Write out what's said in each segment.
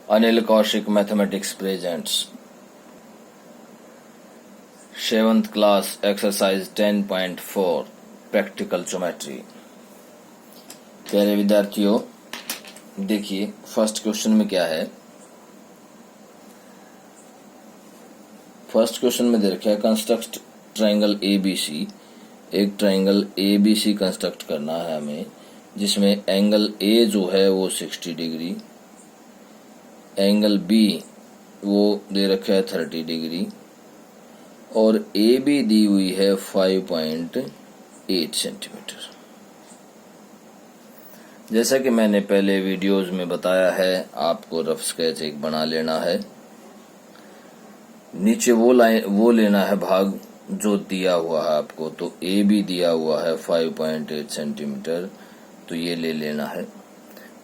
Anil Kaushik Mathematics presents 7th class exercise 10.4 practical geometry. प्यारे विद्यार्थियों, देखिए फर्स्ट क्वेश्चन में क्या है। फर्स्ट क्वेश्चन में दे रखा है कंस्ट्रक्ट ट्राइंगल एबीसी। एक ट्राइंगल एबीसी कंस्ट्रक्ट करना है हमें, जिसमें एंगल ए जो है वो 60 डिग्री, एंगल बी वो दे रखा है 30 डिग्री और ए बी दी हुई है 5.8 सेंटीमीटर। जैसा कि मैंने पहले वीडियोस में बताया है, आपको रफ स्केच एक बना लेना है। नीचे वो लेना है भाग जो दिया हुआ है आपको। तो ए बी दिया हुआ है 5.8 सेंटीमीटर, तो ये ले लेना है।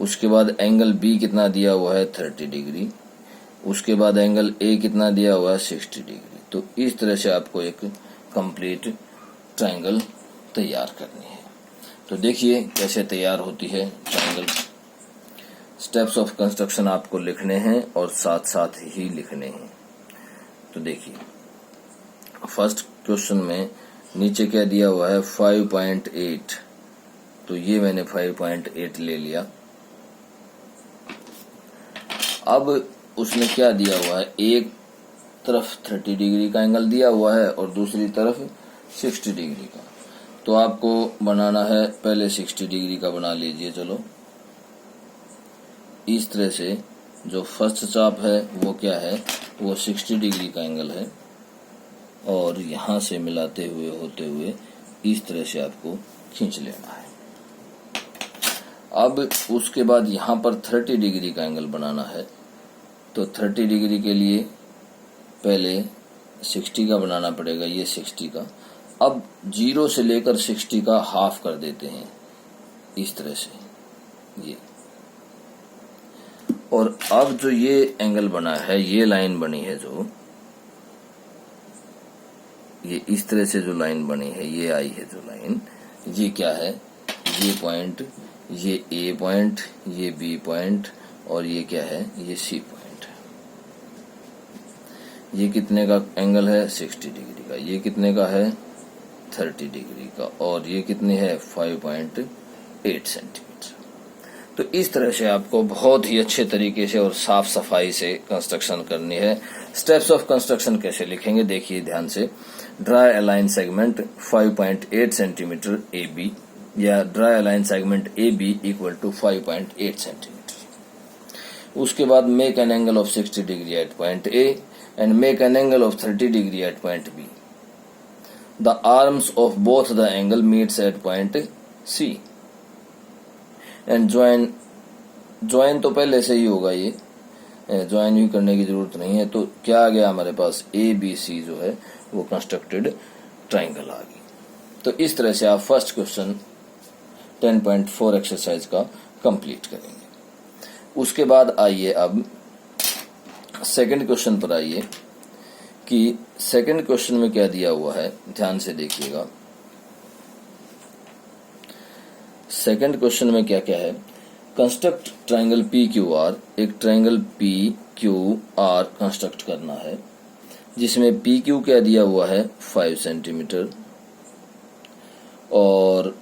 उसके बाद एंगल बी कितना दिया हुआ है 30 डिग्री। उसके बाद एंगल ए कितना दिया हुआ है 60 डिग्री। तो इस तरह से आपको एक कंप्लीट ट्राइंगल तैयार करनी है। तो देखिए कैसे तैयार होती है ट्राइंगल। स्टेप्स ऑफ कंस्ट्रक्शन आपको लिखने हैं और साथ साथ ही लिखने हैं। तो देखिए फर्स्ट क्वेश्चन में नीचे क्या दिया हुआ है 5.8, तो ये मैंने 5.8 ले लिया। अब उसने क्या दिया हुआ है, एक तरफ 30 डिग्री का एंगल दिया हुआ है और दूसरी तरफ 60 डिग्री का। तो आपको बनाना है, पहले 60 डिग्री का बना लीजिए। चलो इस तरह से जो फर्स्ट चाप है वो क्या है, वो 60 डिग्री का एंगल है और यहां से मिलाते हुए होते हुए इस तरह से आपको खींच लेना है। अब उसके बाद यहां पर 30 डिग्री का एंगल बनाना है। तो 30 डिग्री के लिए पहले 60 का बनाना पड़ेगा, ये 60 का। अब 0 से लेकर 60 का हाफ कर देते हैं इस तरह से ये। और अब जो ये एंगल बना है, ये लाइन बनी है जो, ये इस तरह से जो लाइन बनी है, ये आई है जो लाइन, ये क्या है, ये पॉइंट, ये ए पॉइंट, ये बी पॉइंट और ये क्या है, ये सी पॉइंट। ये कितने का एंगल है 60 डिग्री का, ये कितने का है 30 डिग्री का और ये कितने है 5.8 सेंटीमीटर। तो इस तरह से आपको बहुत ही अच्छे तरीके से और साफ सफाई से कंस्ट्रक्शन करनी है। स्टेप्स ऑफ कंस्ट्रक्शन कैसे लिखेंगे देखिए ध्यान से। Draw a line segment 5.8 centimetre A B, या draw a line segment A B equal to 5.8 centimetre. उसके बाद make an angle of 60 degree at point A and make an angle of 30 degree at point B. The arms of both the angle meets at point C. And join तो पहले से ही होगा, ये join भी करने की जरूरत नहीं है। तो क्या आ गया हमारे पास, ABC जो है वो कंस्ट्रक्टेड ट्राइंगल आ गई। तो इस तरह से आप फर्स्ट क्वेश्चन 10.4 एक्सरसाइज का कंप्लीट करेंगे। उसके बाद आइए अब सेकंड क्वेश्चन पर आइए कि सेकंड क्वेश्चन में क्या दिया हुआ है, ध्यान से देखिएगा। सेकंड क्वेश्चन में क्या क्या है, construct triangle P Q R. एक triangle P Q R construct करना है, जिसमें पी क्यू क्या दिया हुआ है 5 सेंटीमीटर और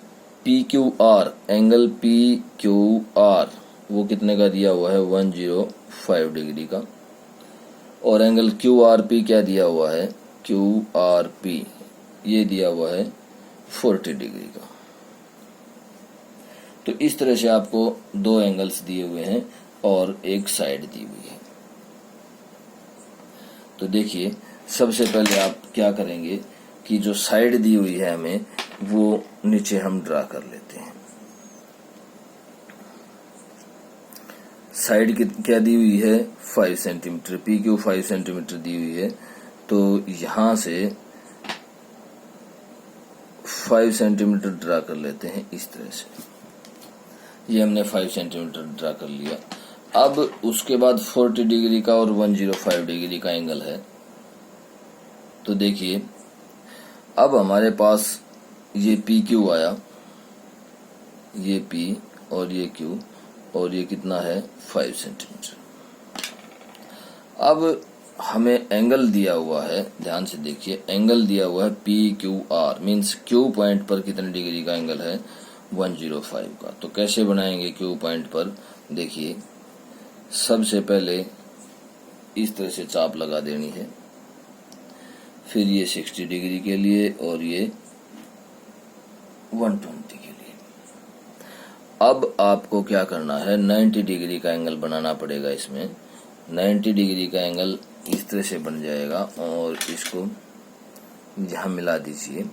P Q are, angle P Q are वो कितने का दिया हुआ है 105 डिग्री का। और एंगल क्यू आर पी क्या दिया हुआ है, क्यू आर पी ये दिया हुआ है 40 डिग्री का। तो इस तरह से आपको दो एंगल्स दिए हुए हैं और एक साइड दी हुई है। तो देखिए सबसे पहले आप क्या करेंगे कि जो साइड दी हुई है हमें, वो नीचे हम ड्रा कर लेते हैं। साइड क्या दी हुई है 5 सेंटीमीटर, पी क्यू 5 सेंटीमीटर दी हुई है। तो यहां से 5 सेंटीमीटर ड्रा कर लेते हैं इस तरह से। ये हमने 5 सेंटीमीटर ड्रा कर लिया। अब उसके बाद 40 डिग्री का और 105 डिग्री का एंगल है। तो देखिए अब हमारे पास ये पी क्यू आया, ये पी और ये क्यू, और ये कितना है 5 सेंटीमीटर। अब हमें एंगल दिया हुआ है, ध्यान से देखिए, एंगल दिया हुआ है PQR, मीन्स Q पॉइंट पर कितने डिग्री का एंगल है, 105 का। तो कैसे बनाएंगे Q पॉइंट पर, देखिए सबसे पहले इस तरह से चाप लगा देनी है, फिर ये 60 डिग्री के लिए और ये 120 के लिए। अब आपको क्या करना है, 90 डिग्री का एंगल बनाना पड़ेगा इसमें। 90 डिग्री का एंगल इस तरह से बन जाएगा और इसको यहां मिला दीजिए,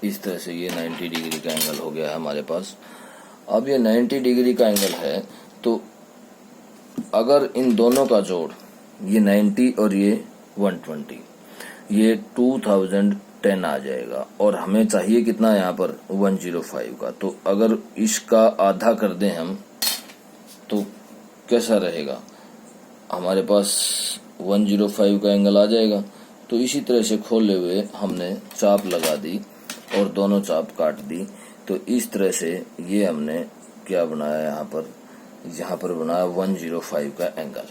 इस तरह से ये 90 डिग्री का एंगल हो गया है हमारे पास। अब ये 90 डिग्री का एंगल है, तो अगर इन दोनों का जोड़, ये 90 और ये 120, ये 2010 आ जाएगा और हमें चाहिए कितना यहाँ पर 105 का। तो अगर इसका आधा कर दें हम तो कैसा रहेगा, हमारे पास 105 का एंगल आ जाएगा। तो इसी तरह से खोले हुए हमने चाप लगा दी और दोनों चाप काट दी। तो इस तरह से ये हमने क्या बनाया, यहाँ पर बनाया 105 का एंगल।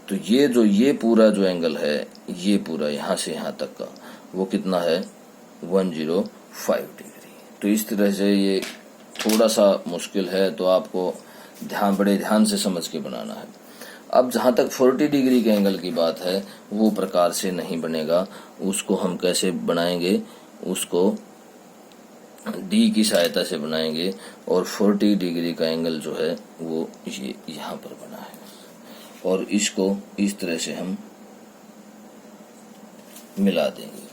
तो ये पूरा जो एंगल है, ये पूरा यहाँ से यहाँ तक का, वो कितना है, 105 डिग्री। तो इस तरह से ये थोड़ा सा मुश्किल है, तो आपको बड़े ध्यान से समझ के बनाना है। अब जहां तक 40 डिग्री के एंगल की बात है, वो प्रकार से नहीं बनेगा। उसको हम कैसे बनाएंगे, उसको डी की सहायता से बनाएंगे और 40 डिग्री का एंगल जो है वो ये यहाँ पर बना है और इसको इस तरह से हम मिला देंगे।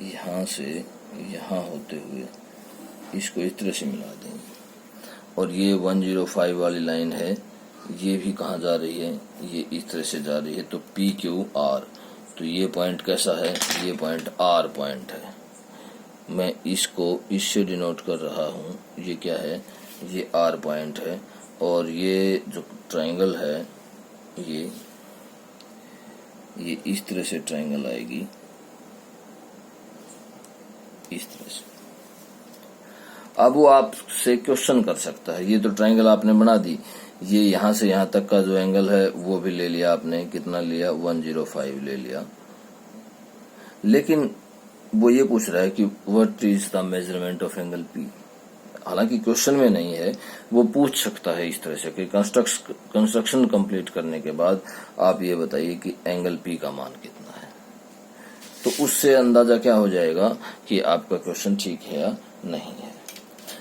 यहाँ से यहाँ होते हुए इसको इस तरह से मिला देंगे और ये 105 वाली लाइन है, ये भी कहाँ जा रही है, ये इस तरह से जा रही है। तो PQR, तो ये पॉइंट कैसा है, ये पॉइंट R पॉइंट है। मैं इसको इससे डिनोट कर रहा हूँ, ये क्या है, ये R पॉइंट है और ये जो ट्रायंगल है ये इस तरह से ट्रायंगल आएगी, इस तरह से। अब वो आपसे क्वेश्चन कर सकता है, ये तो ट्रायंगल आपने बना दी, ये यहाँ से यहाँ तक का जो एंगल है वो भी ले लिया आपने, कितना लिया, 105 ले लिया। लेकिन वो ये पूछ रहा है कि what is the measurement of angle P। हालांकि क्वेश्चन में नहीं है, वो पूछ सकता है इस तरह से कि कंस्ट्रक्शन कंप्लीट करने के बाद आप ये बताइए कि एंगल P का मान कितना है। तो उससे अंदाजा क्या हो जाएगा कि आपका क्वेश्चन ठीक है या नहीं है।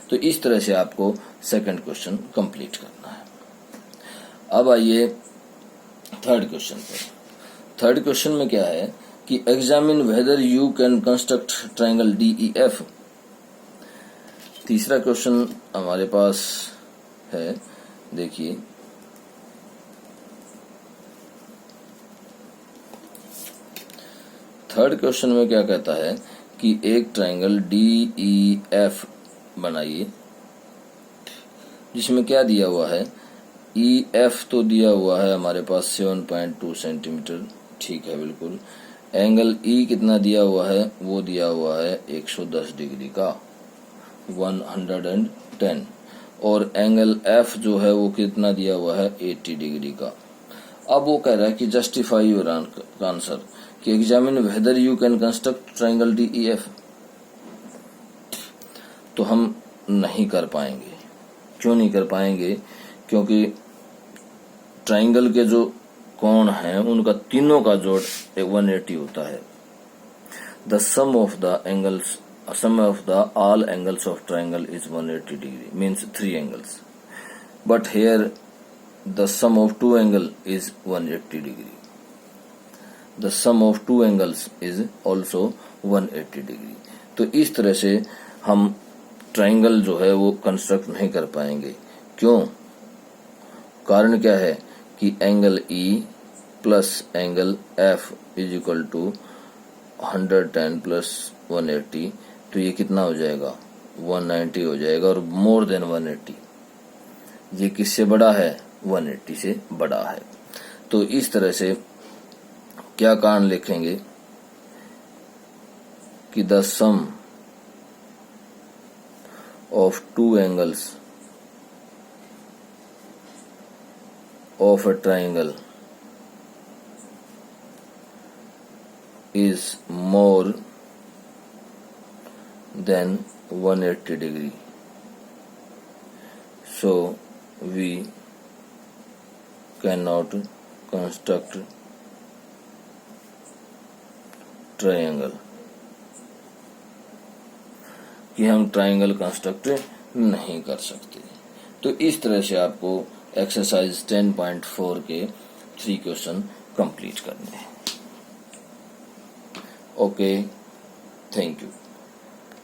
तो इस तरह से आपको सेकंड क्वेश्चन कंप्लीट करना है। अब आइए थर्ड क्वेश्चन पर। थर्ड क्वेश्चन में क्या है कि examine whether you can construct triangle DEF। तीसरा क्वेश्चन हमारे पास है, देखिए थर्ड क्वेश्चन में क्या कहता है कि एक ट्रायंगल DEF बनाइए जिसमें क्या दिया हुआ है, EF तो दिया हुआ है हमारे पास 7.2 सेंटीमीटर, ठीक है बिल्कुल। एंगल E कितना दिया हुआ है, वो दिया हुआ है 110 डिग्री का, 110। और एंगल F जो है वो कितना दिया हुआ है, 80 डिग्री का। अब वो कह रहा है कि जस्टिफाई योर आंसर, कि examine whether you can construct triangle DEF। तो हम नहीं कर पाएंगे। क्यों नहीं कर पाएंगे, क्योंकि ट्रायंगल के जो कोण हैं उनका तीनों का जोड़ 180 होता है। The sum of the all angles of triangle is 180 degree, means 3 angles, but here the sum of 2 angle is 180 degree. The sum of 2 angles is also 180 degree. तो इस तरह से हम ट्रायंगल जो है वो कंस्ट्रक्ट नहीं कर पाएंगे। क्यों, कारण क्या है कि angle E plus angle F is equal to 110 plus 180, तो ये कितना हो जाएगा, 190 हो जाएगा और मोर देन 180। ये किससे बड़ा है, 180 से बड़ा है। तो इस तरह से क्या कारण लिखेंगे कि the sum of two angles of a triangle is more than 180 degree, so we cannot construct triangle, कि हम ट्राइंगल कंस्ट्रक्ट नहीं कर सकते। तो इस तरह से आपको एक्सरसाइज 10.4 के 3 क्वेश्चन कंप्लीट करने हैं। Okay, thank you.